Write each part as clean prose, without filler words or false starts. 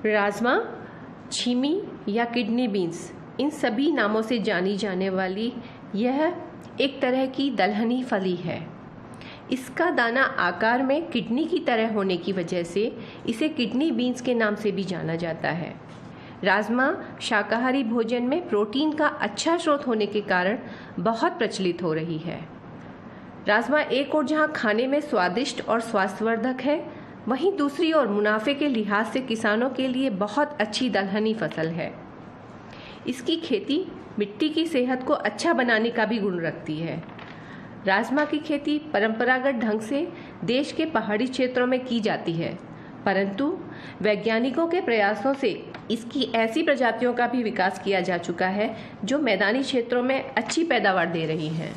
राजमा, छीमी या kidney beans, इन सभी नामों से जानी जाने वाली यह एक तरह की दलहनी फली है। इसका दाना आकार में किडनी की तरह होने की वजह से इसे किडनी बीन्स के नाम से भी जाना जाता है। राजमा शाकाहारी भोजन में प्रोटीन का अच्छा स्रोत होने के कारण बहुत प्रचलित हो रही है। राजमा एक ओर जहां खाने में स्वादिष्ट और स्वास्थ्यवर्धक है, वहीं दूसरी ओर मुनाफे के लिहाज से किसानों के लिए बहुत अच्छी दलहनी फसल है। इसकी खेती मिट्टी की सेहत को अच्छा बनाने का भी गुण रखती है। राजमा की खेती परंपरागत ढंग से देश के पहाड़ी क्षेत्रों में की जाती है, परंतु वैज्ञानिकों के प्रयासों से इसकी ऐसी प्रजातियों का भी विकास किया जा चुका है जो मैदानी क्षेत्रों में अच्छी पैदावार दे रही हैं।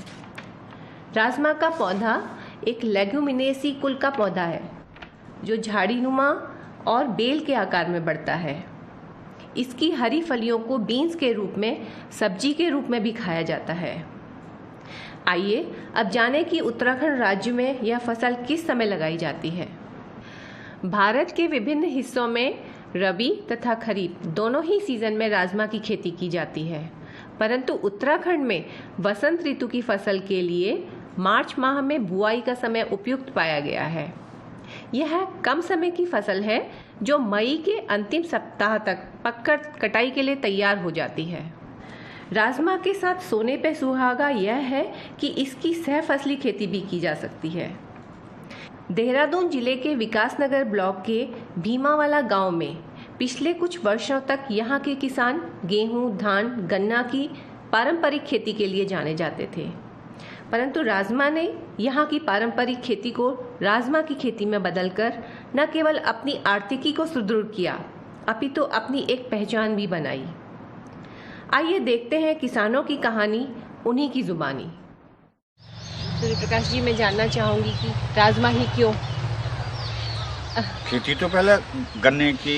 राजमा का पौधा एक लेग्यूमिनेसी कुल का पौधा है जो झाड़ीनुमा और बेल के आकार में बढ़ता है। इसकी हरी फलियों को बीन्स के रूप में, सब्जी के रूप में भी खाया जाता है। आइए अब जानें कि उत्तराखंड राज्य में यह फसल किस समय लगाई जाती है। भारत के विभिन्न हिस्सों में रबी तथा खरीफ दोनों ही सीजन में राजमा की खेती की जाती है, परंतु उत्तराखंड में वसंत ऋतु की फसल के लिए मार्च माह में बुआई का समय उपयुक्त पाया गया है। यह कम समय की फसल है जो मई के अंतिम सप्ताह तक पककर कटाई के लिए तैयार हो जाती है। राजमा के साथ सोने पे सुहागा यह है कि इसकी सहफसली खेती भी की जा सकती है। देहरादून जिले के विकासनगर ब्लॉक के भीमावाला गांव में पिछले कुछ वर्षों तक यहां के किसान गेहूं, धान, गन्ना की पारंपरिक खेती के लिए जाने जाते थे, परंतु राजमा ने यहाँ की पारंपरिक खेती को राजमा की खेती में बदलकर न केवल अपनी आर्थिकी को सुदृढ़ किया, अपितु अपनी एक पहचान भी बनाई। आइए देखते हैं किसानों की कहानी उन्हीं की जुबानी। सूर्य प्रकाश जी, मैं जानना चाहूँगी कि राजमा ही क्यों? खेती तो पहले गन्ने की,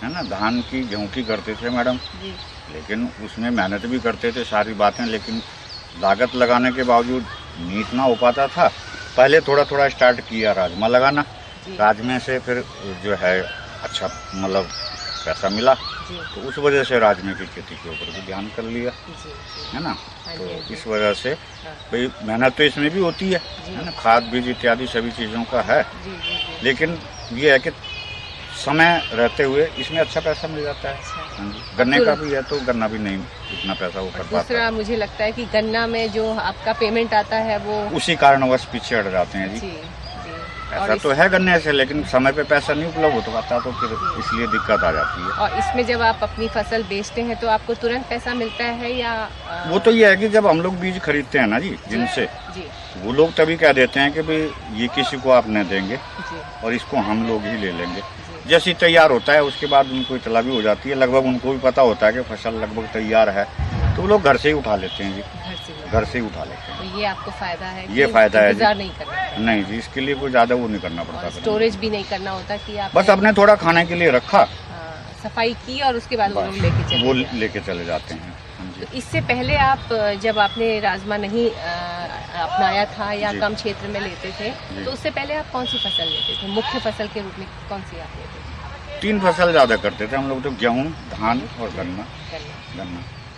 है ना, धान की, गेहूँ की करते थे मैडम जी, लेकिन उसमें मेहनत भी करते थे सारी बातें, लेकिन लागत लगाने के बावजूद मीट ना हो पाता था। पहले थोड़ा थोड़ा स्टार्ट किया राजमा लगाना, राजमे से फिर जो है अच्छा मतलब पैसा मिला, तो उस वजह से राजमे की खेती के ऊपर भी ध्यान कर लिया, है ना। तो इस वजह से भाई मेहनत तो इसमें भी होती है ना, खाद बीज इत्यादि सभी चीज़ों का है, लेकिन ये है कि समय रहते हुए इसमें अच्छा पैसा मिल जाता है। गन्ने का भी है तो गन्ना भी नहीं इतना पैसा वो कर पाता। दूसरा मुझे लगता है कि गन्ना में जो आपका पेमेंट आता है वो उसी कारणवश पीछे हट जाते हैं जी। ऐसा तो है गन्ने से, लेकिन समय पे पैसा नहीं उपलब्ध हो पाता, तो फिर इसलिए दिक्कत आ जाती है। और इसमें जब आप अपनी फसल बेचते हैं तो आपको तुरंत पैसा मिलता है या वो तो ये है कि जब हम लोग बीज खरीदते हैं ना जी जिनसे, वो लोग तभी कह देते हैं कि भाई ये किसी को आप नहीं देंगे और इसको हम लोग ही ले लेंगे। जैसे तैयार होता है उसके बाद उनको इतला भी हो जाती है, लगभग उनको भी पता होता है कि फसल लगभग तैयार है, तो वो लोग घर से ही उठा लेते हैं जी, घर से ही उठा लेते हैं। तो ये आपको फायदा है? ये फायदा है जी, नहीं करना नहीं जी, इसके लिए कोई ज्यादा वो नहीं करना पड़ता, स्टोरेज भी नहीं करना होता कि आप बस अपने थोड़ा खाने के लिए रखा, सफाई की और उसके बाद वो लेके चले जाते हैं। तो इससे पहले आप जब आपने राजमा नहीं अपनाया था या कम क्षेत्र में लेते थे, तो उससे पहले आप कौन सी फसल लेते थे? मुख्य फसल के रूप में कौन सी आप लेते थे? 3 फसल ज्यादा करते थे हम लोग, तो गेहूँ, धान और गन्ना।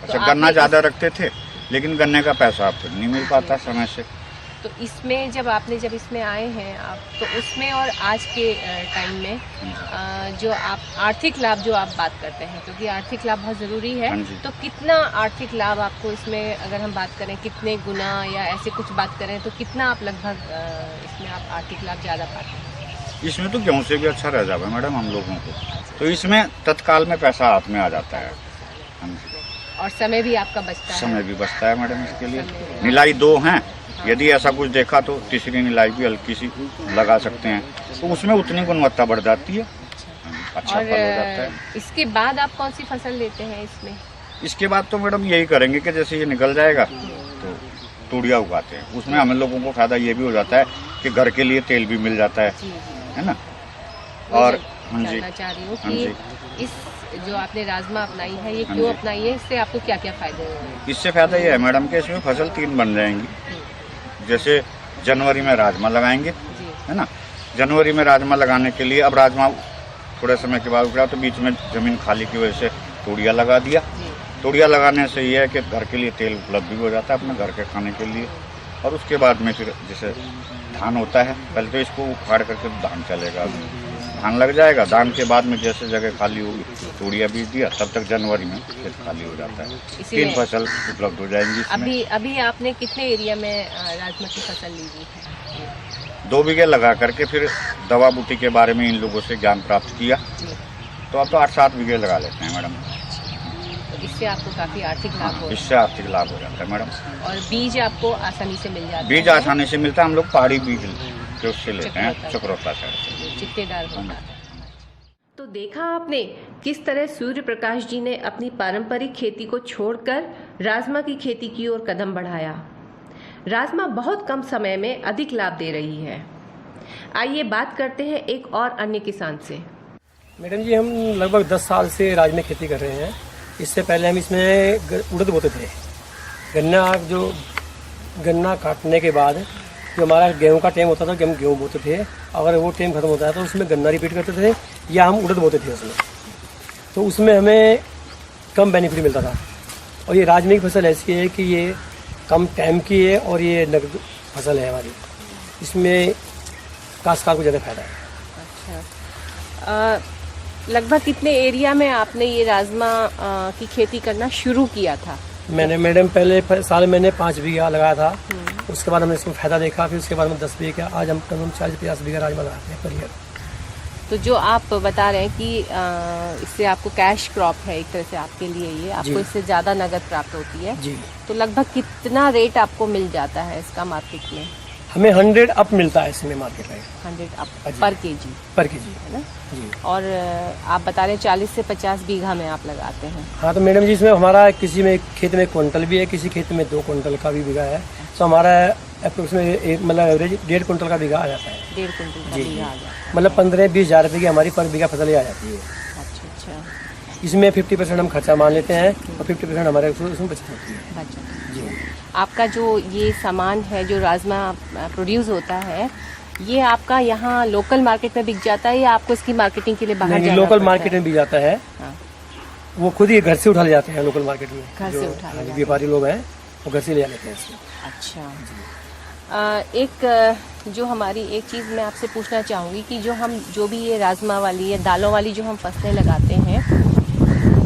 अच्छा, गन्ना ज्यादा रखते थे, लेकिन गन्ने का पैसा फिर नहीं मिल पाता समय से। तो इसमें जब इसमें आए हैं आप, तो उसमें और आज के टाइम में जो आप आर्थिक लाभ जो आप बात करते हैं, क्योंकि आर्थिक लाभ बहुत ज़रूरी है, तो कितना आर्थिक लाभ आपको इसमें, अगर हम बात करें कितने गुना या ऐसे कुछ बात करें, तो कितना आप लगभग इसमें आप आर्थिक लाभ ज़्यादा पाते हैं? इसमें तो गेहूँ से भी अच्छा रह जाता है मैडम हम लोगों को, तो इसमें तत्काल में पैसा हाथ में आ जाता है और समय भी आपका बचता है। समय भी बचता है मैडम। इसके लिए निलाई 2 हैं, यदि ऐसा कुछ देखा तो तीसरी निलाई भी हल्की सी लगा सकते हैं, तो उसमें उतनी गुणवत्ता बढ़ जाती है, अच्छा फल हो जाता है। इसके बाद आप कौन सी फसल लेते हैं इसमें? इसके बाद तो मैडम यही करेंगे कि जैसे ये निकल जाएगा तो तूड़िया उगाते हैं, उसमें हमें लोगों को फायदा ये भी हो जाता है कि घर के लिए तेल भी मिल जाता है ना। और चाह रही हूँ कि इस जो आपने राजमा अपनाई है, ये क्यों अपनाई है, इससे आपको क्या क्या फायदे हैं? इससे फायदा ये है मैडम कि इसमें फसल 3 बन जाएंगी। जैसे जनवरी में राजमा लगाएंगे, है ना, जनवरी में राजमा लगाने के लिए अब राजमा थोड़े समय के बाद उगड़ा तो बीच में ज़मीन खाली की वजह से तोड़िया लगा दिया। तोड़िया लगाने से ये है कि घर के लिए तेल उपलब्ध भी हो जाता है अपने घर के खाने के लिए। और उसके बाद में फिर जैसे धान होता है, पहले तो इसको उखाड़ करके धान चलेगा, धान लग जाएगा। धान के बाद में जैसे जगह खाली होगी तोड़िया बीज दिया, तब तक जनवरी में खेत खाली हो जाता है। 3 फसल उपलब्ध हो जाएंगी इसमें। अभी आपने कितने एरिया में राजमा की फसल ली हुई है? 2 बीघे लगा करके फिर दवा बूटी के बारे में इन लोगों से ज्ञान प्राप्त किया, तो अब तो 8-7 बीघे लगा लेते हैं मैडम। तो इससे आपको काफ़ी आर्थिक लाभ हो? इससे आर्थिक लाभ हो जाता है मैडम। और बीज आपको आसानी से मिल जाता है? बीज आसानी से मिलता है, हम लोग पहाड़ी बीज जो उससे लेते हैं, चक्रोता से, चित्तेदार होता है। तो देखा आपने किस तरह सूर्य प्रकाश जी ने अपनी पारंपरिक खेती को छोड़कर राजमा की खेती की ओर कदम बढ़ाया। राजमा बहुत कम समय में अधिक लाभ दे रही है। आइए बात करते हैं एक और अन्य किसान से। मैडम जी, हम लगभग 10 साल से राजमा खेती कर रहे हैं। इससे पहले हम इसमें उड़द बोते थे। गन्ना काटने के बाद जो हमारा गेहूं का टाइम होता था कि हम गेहूं बोते थे, अगर वो टाइम खत्म होता है तो उसमें गन्ना रिपीट करते थे या हम उड़द बोते थे उसमें। तो उसमें हमें कम बेनिफिट मिलता था। और ये राजमा की फसल ऐसी है कि ये कम टाइम की है और ये नकद फसल है हमारी, इसमें काश्तकार को ज़्यादा फायदा है। अच्छा, लगभग कितने एरिया में आपने ये राजमा की खेती करना शुरू किया था? मैंने मैडम पहले साल मैंने 5 बीघा लगाया था, उसके बाद हमने इसमें फायदा देखा, फिर उसके बाद में 10 बीघा, आज हम कम 40-50 बीघा राजमा लगाते हैं पर ईयर। तो जो आप बता रहे हैं कि इससे आपको कैश क्रॉप है एक तरह से आपके लिए, ये आपको इससे ज़्यादा नगद प्राप्त होती है जी। तो लगभग कितना रेट आपको मिल जाता है इसका मार्केट में? हमें 100 अप मिलता है इसमें मार्केट में। 100 अप पर केजी? पर केजी है ना जी। और आप बता रहे हैं 40 से 50 बीघा में आप लगाते हैं? हाँ, तो मैडम जी इसमें हमारा किसी में खेत में क्विंटल भी है, किसी खेत में 2 क्विंटल का भी बीघा है। तो हमारा अप्रोक्सीमेट मतलब एवरेज 1.5 क्विंटल का बीघा आ जाता है। 1.5 क्विंटल का बीघा आ जाता है, मतलब 15-20 हज़ार रुपये की हमारी पर बीघा फसल आ जाती है। अच्छा अच्छा। इसमें 50% हम खर्चा मान लेते हैं और 50% हमारे उसमें बचत होती है। बचत जी। आपका जो ये सामान है जो राजमा प्रोड्यूस होता है, ये आपका यहाँ लोकल मार्केट में बिक जाता है या आपको इसकी मार्केटिंग के लिए बाहर जाना लोकल पड़ता मार्केट में भी जाता है? हाँ। वो खुद ही घर से उठा ले जाते हैं लोकल मार्केट में, घर से उठा ले जाते हैं। व्यापारी लोग हैं वो घर से ले लेते हैं इसको। अच्छा, एक जो हमारी एक चीज़ मैं आपसे पूछना चाहूँगी कि जो भी ये राजमा वाली या दालों वाली जो हम फसलें लगाते हैं,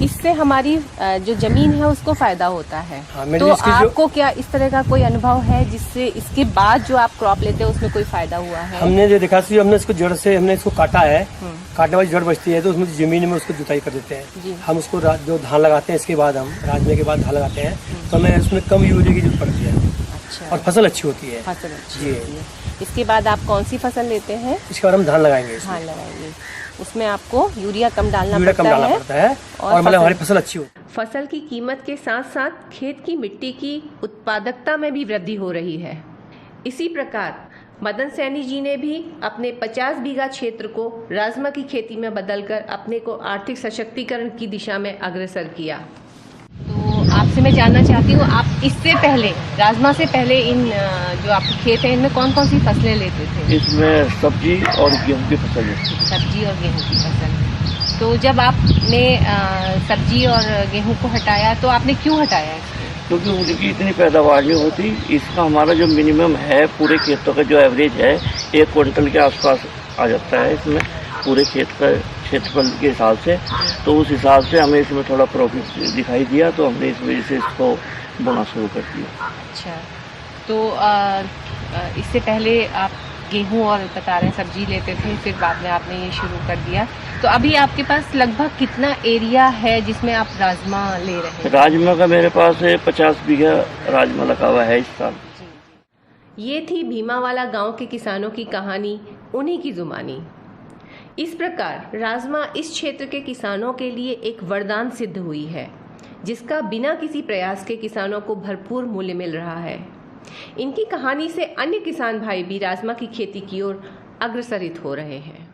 इससे हमारी जो ज़मीन है उसको फ़ायदा होता है। हाँ, तो आपको क्या इस तरह का कोई अनुभव है जिससे इसके बाद जो आप क्रॉप लेते हैं उसमें कोई फ़ायदा हुआ है? हमने जो देखा सी, हमने इसको जड़ से हमने इसको काटा है, काटने वाली जड़ बचती है तो उसमें ज़मीन में उसको जुताई कर देते हैं। हम उसको जो धान लगाते हैं, इसके बाद हम राजमे के बाद धान लगाते हैं तो हमें उसमें कम यूरिया की जरूरत पड़ती है। अच्छा। और फसल अच्छी होती है। फसल अच्छी होती है। इसके बाद आप कौन सी फसल लेते हैं? इसके बाद हम धान लगाएंगे। धान लगाएंगे, उसमें आपको यूरिया कम डालना पड़ता है और मतलब हमारी फसल अच्छी हो। फसल की कीमत के साथ साथ खेत की मिट्टी की उत्पादकता में भी वृद्धि हो रही है। इसी प्रकार मदन सैनी जी ने भी अपने 50 बीघा क्षेत्र को राजमा की खेती में बदलकर अपने को आर्थिक सशक्तिकरण की दिशा में अग्रसर किया। तो आपसे मैं जानना चाहती हूँ, आप इससे पहले राजमा से पहले इन जो आपके खेत है इनमें कौन कौन सी फसलें लेते थे? इसमें सब्जी और गेहूं की फसल है। सब्जी और गेहूं की फसल। तो जब आपने सब्जी और गेहूं को हटाया तो आपने क्यों हटाया इसको? क्योंकि उनकी इतनी पैदावार नहीं होती। इसका हमारा जो मिनिमम है पूरे खेतों का जो एवरेज है 1 क्विंटल के आसपास आ जाता है इसमें पूरे खेत का क्षेत्रफल के हिसाब से। तो उस हिसाब से हमें इसमें थोड़ा प्रॉफिट दिखाई दिया तो हमने इस वजह से इसको बोना शुरू कर दिया। अच्छा, तो इससे पहले आप गेहूं और बता रहे हैं सब्जी लेते थे, फिर बाद में आपने ये शुरू कर दिया। तो अभी आपके पास लगभग कितना एरिया है जिसमें आप राजमा ले रहे हैं? राजमा का मेरे पास 50 बीघा राजमा लगा हुआ है इस साल। ये थी भीमावाला गांव के किसानों की कहानी, उन्हीं की जुबानी। इस प्रकार राजमा इस क्षेत्र के किसानों के लिए एक वरदान सिद्ध हुई है, जिसका बिना किसी प्रयास के किसानों को भरपूर मूल्य मिल रहा है। इनकी कहानी से अन्य किसान भाई भी राजमा की खेती की ओर अग्रसरित हो रहे हैं।